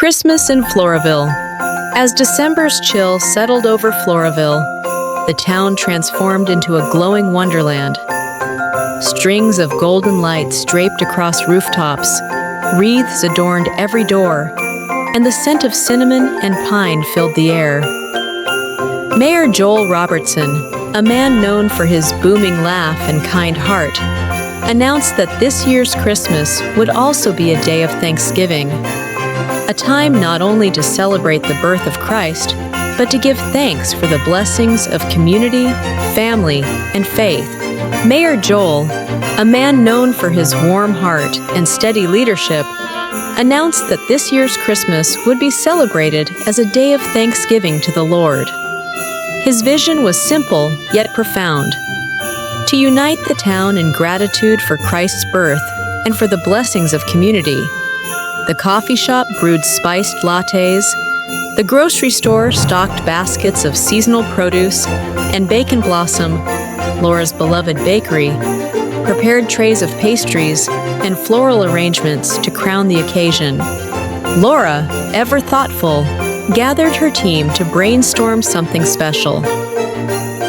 Christmas in Floraville. As December's chill settled over Floraville, the town transformed into a glowing wonderland. Strings of golden lights draped across rooftops, wreaths adorned every door, and the scent of cinnamon and pine filled the air. Mayor Joel Robertson, a man known for his booming laugh and kind heart, announced that this year's Christmas would also be a day of Thanksgiving, a time not only to celebrate the birth of Christ, but to give thanks for the blessings of community, family, and faith. Mayor Joel, a man known for his warm heart and steady leadership, announced that this year's Christmas would be celebrated as a day of thanksgiving to the Lord. His vision was simple yet profound: to unite the town in gratitude for Christ's birth and for the blessings of community. The coffee shop brewed spiced lattes, the grocery store stocked baskets of seasonal produce, and Bacon Blossom, Laura's beloved bakery, prepared trays of pastries and floral arrangements to crown the occasion. Laura, ever thoughtful, gathered her team to brainstorm something special.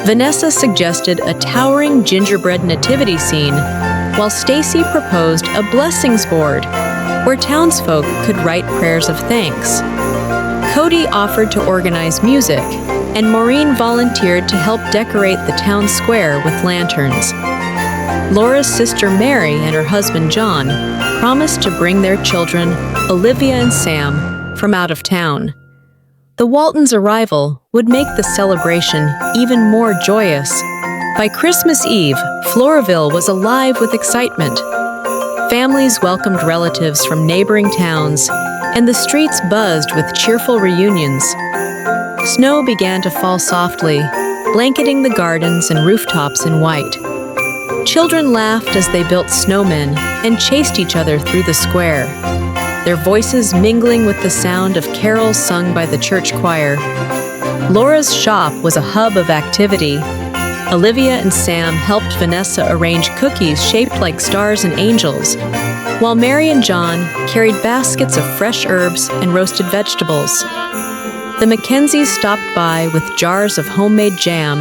Vanessa suggested a towering gingerbread nativity scene, while Stacy proposed a blessings board where townsfolk could write prayers of thanks. Cody offered to organize music, and Maureen volunteered to help decorate the town square with lanterns. Laura's sister Mary and her husband John promised to bring their children, Olivia and Sam, from out of town. The Waltons' arrival would make the celebration even more joyous. By Christmas Eve, Floraville was alive with excitement. Families welcomed relatives from neighboring towns, and the streets buzzed with cheerful reunions. Snow began to fall softly, blanketing the gardens and rooftops in white. Children laughed as they built snowmen and chased each other through the square, their voices mingling with the sound of carols sung by the church choir. Laura's shop was a hub of activity. Olivia and Sam helped Vanessa arrange cookies shaped like stars and angels, while Mary and John carried baskets of fresh herbs and roasted vegetables. The Mackenzies stopped by with jars of homemade jam,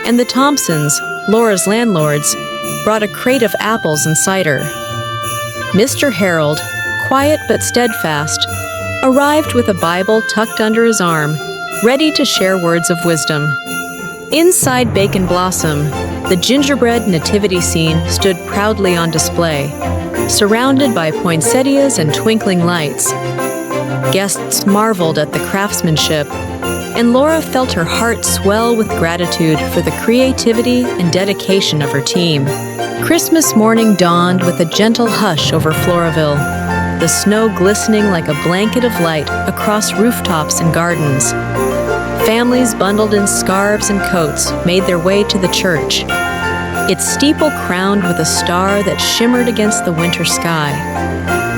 and the Thompsons, Laura's landlords, brought a crate of apples and cider. Mr. Harold, quiet but steadfast, arrived with a Bible tucked under his arm, ready to share words of wisdom. Inside Bacon Blossom, the gingerbread nativity scene stood proudly on display, surrounded by poinsettias and twinkling lights. Guests marveled at the craftsmanship, and Laura felt her heart swell with gratitude for the creativity and dedication of her team. Christmas morning dawned with a gentle hush over Floraville, the snow glistening like a blanket of light across rooftops and gardens. Families bundled in scarves and coats made their way to the church, its steeple crowned with a star that shimmered against the winter sky.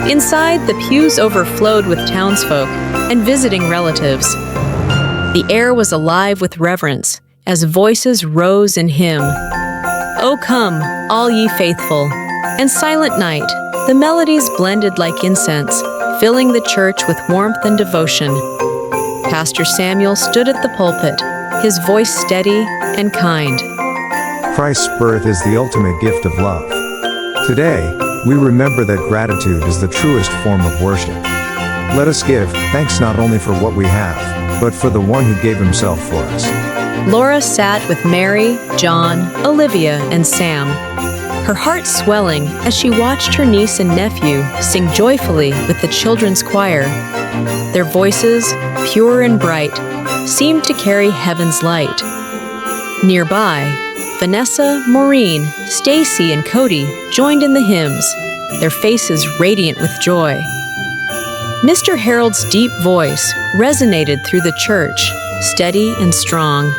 Inside, the pews overflowed with townsfolk and visiting relatives. The air was alive with reverence as voices rose in hymn. "O come, all ye faithful," and Silent Night, the melodies blended like incense, filling the church with warmth and devotion. Pastor Samuel stood at the pulpit, his voice steady and kind. Christ's birth is the ultimate gift of love. Today, we remember that gratitude is the truest form of worship. Let us give thanks not only for what we have, but for the one who gave himself for us. Laura sat with Mary, John, Olivia, and Sam, her heart swelling as she watched her niece and nephew sing joyfully with the children's choir. Their voices, pure and bright, seemed to carry heaven's light. Nearby, Vanessa, Maureen, Stacy, and Cody joined in the hymns, their faces radiant with joy. Mr. Harold's deep voice resonated through the church, steady and strong,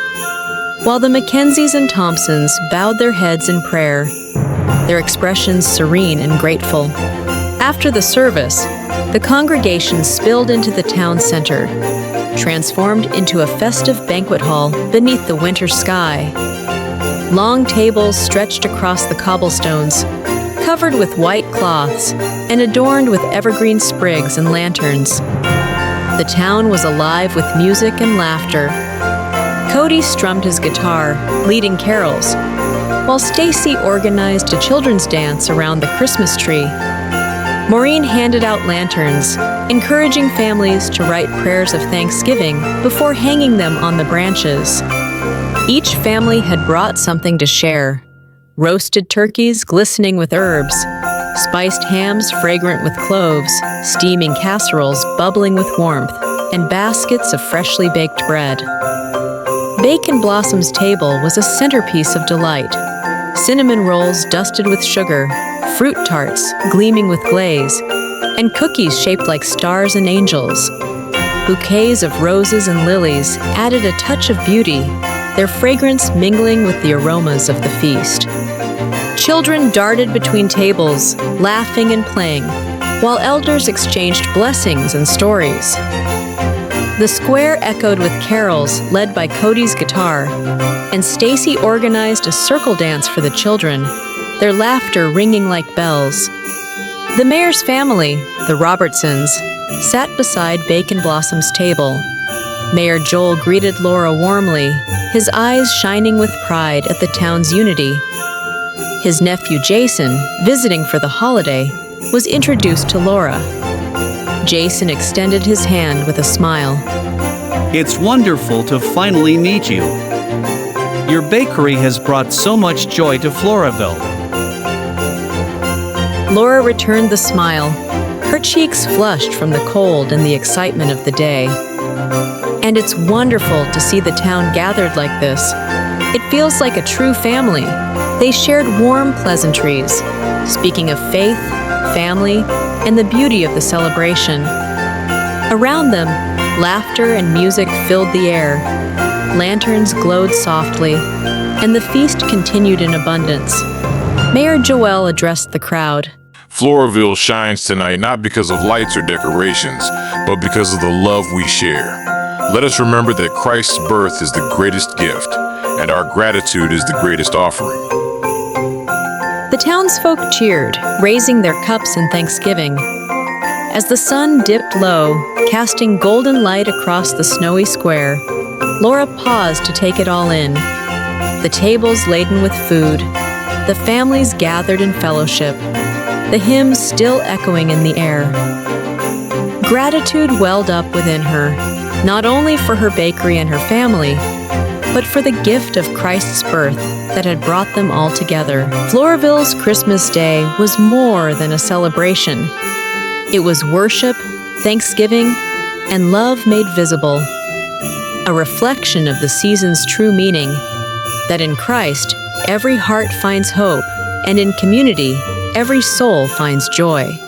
while the Mackenzies and Thompsons bowed their heads in prayer, their expressions serene and grateful. After the service, the congregation spilled into the town center, transformed into a festive banquet hall beneath the winter sky. Long tables stretched across the cobblestones, covered with white cloths and adorned with evergreen sprigs and lanterns. The town was alive with music and laughter. Cody strummed his guitar, leading carols, while Stacy organized a children's dance around the Christmas tree. Maureen handed out lanterns, encouraging families to write prayers of thanksgiving before hanging them on the branches. Each family had brought something to share: roasted turkeys glistening with herbs, spiced hams fragrant with cloves, steaming casseroles bubbling with warmth, and baskets of freshly baked bread. Bacon Blossom's table was a centerpiece of delight. Cinnamon rolls dusted with sugar, fruit tarts gleaming with glaze, and cookies shaped like stars and angels. Bouquets of roses and lilies added a touch of beauty, their fragrance mingling with the aromas of the feast. Children darted between tables, laughing and playing, while elders exchanged blessings and stories. The square echoed with carols led by Cody's guitar, and Stacy organized a circle dance for the children, their laughter ringing like bells. The mayor's family, the Robertsons, sat beside Bacon Blossom's table. Mayor Joel greeted Laura warmly, his eyes shining with pride at the town's unity. His nephew Jason, visiting for the holiday, was introduced to Laura. Jason extended his hand with a smile. It's wonderful to finally meet you. Your bakery has brought so much joy to Floraville. Laura returned the smile. Her cheeks flushed from the cold and the excitement of the day. And it's wonderful to see the town gathered like this. It feels like a true family. They shared warm pleasantries, speaking of faith, family, and the beauty of the celebration. Around them, laughter and music filled the air. Lanterns glowed softly, and the feast continued in abundance. Mayor Joel addressed the crowd. Floraville shines tonight not because of lights or decorations, but because of the love we share. Let us remember that Christ's birth is the greatest gift, and our gratitude is the greatest offering. The townsfolk cheered, raising their cups in thanksgiving. As the sun dipped low, casting golden light across the snowy square, Laura paused to take it all in. The tables laden with food, the families gathered in fellowship, the hymns still echoing in the air. Gratitude welled up within her, not only for her bakery and her family, but for the gift of Christ's birth that had brought them all together. Floraville's Christmas Day was more than a celebration. It was worship, thanksgiving, and love made visible. A reflection of the season's true meaning, that in Christ, every heart finds hope, and in community, every soul finds joy.